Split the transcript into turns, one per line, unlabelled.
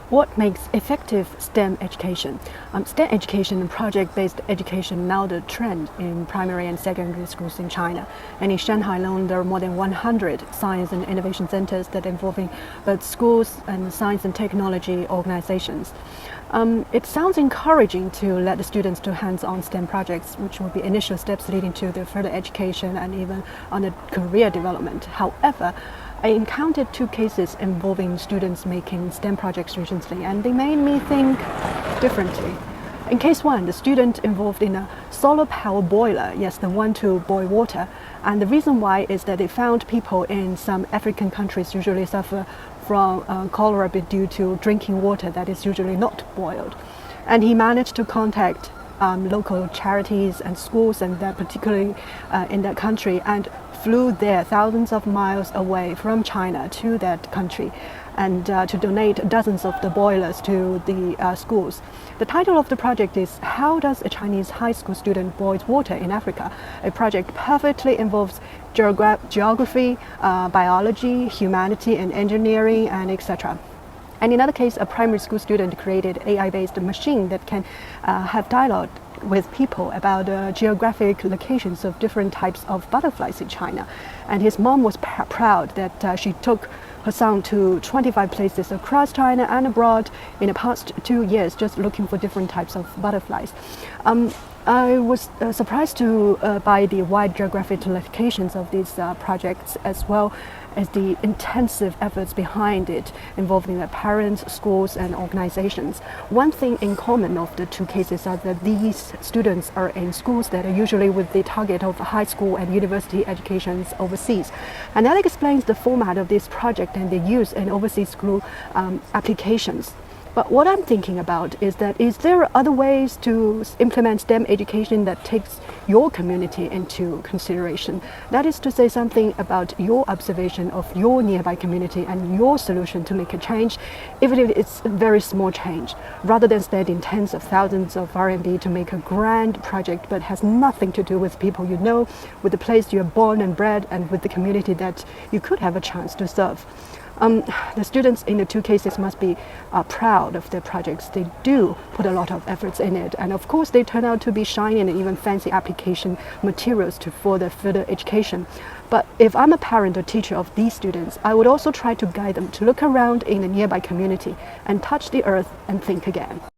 What makes effective STEM education? STEM education and project-based education now the trend in primary and secondary schools in China. And in Shanghai alone, there are more than 100 science and innovation centers that involving both schools and science and technology organizations. It sounds encouraging to let the students do hands-on STEM projects, which will be initial steps leading to their further education and even on the career development. However, I encountered two cases involving students making STEM projects recently, and they made me think differently. In case one, the student involved in a solar power boiler, yes, the one to boil water. And the reason why is that they found people in some African countries usually suffer from cholera due to drinking water that is usually not boiled. And he managed to contact local charities and schools, and that particularly in that country, and flew there thousands of miles away from China to that country and to donate dozens of the boilers to the schools. The title of the project is How Does a Chinese High School Student Boil Water in Africa? A project perfectly involves geography, biology, humanity and engineering, and etc. And in another case, a primary school student created AI-based machine that can have dialogue with people about geographic locations of different types of butterflies in China. And his mom was proud that she took her son to 25 places across China and abroad in the past 2 years, just looking for different types of butterflies. I was surprised by the wide geographic locations of these projects, as well as the intensive efforts behind it involving the parents, schools and organizations. One thing in common of the two cases are that these students are in schools that are usually with the target of high school and university educations overseas. And that explains the format of this project and the use in overseas school applications. But what I'm thinking about is there other ways to implement STEM education that takes your community into consideration? That is to say something about your observation of your nearby community and your solution to make a change, even if it's a very small change, rather than spending tens of thousands of RMB to make a grand project but has nothing to do with people you know, with the place you're born and bred, and with the community that you could have a chance to serve. The students in the two cases must be proud of their projects. They do put a lot of efforts in it, and of course they turn out to be shiny and even fancy application materials for their further education. But if I'm a parent or teacher of these students, I would also try to guide them to look around in the nearby community and touch the earth and think again.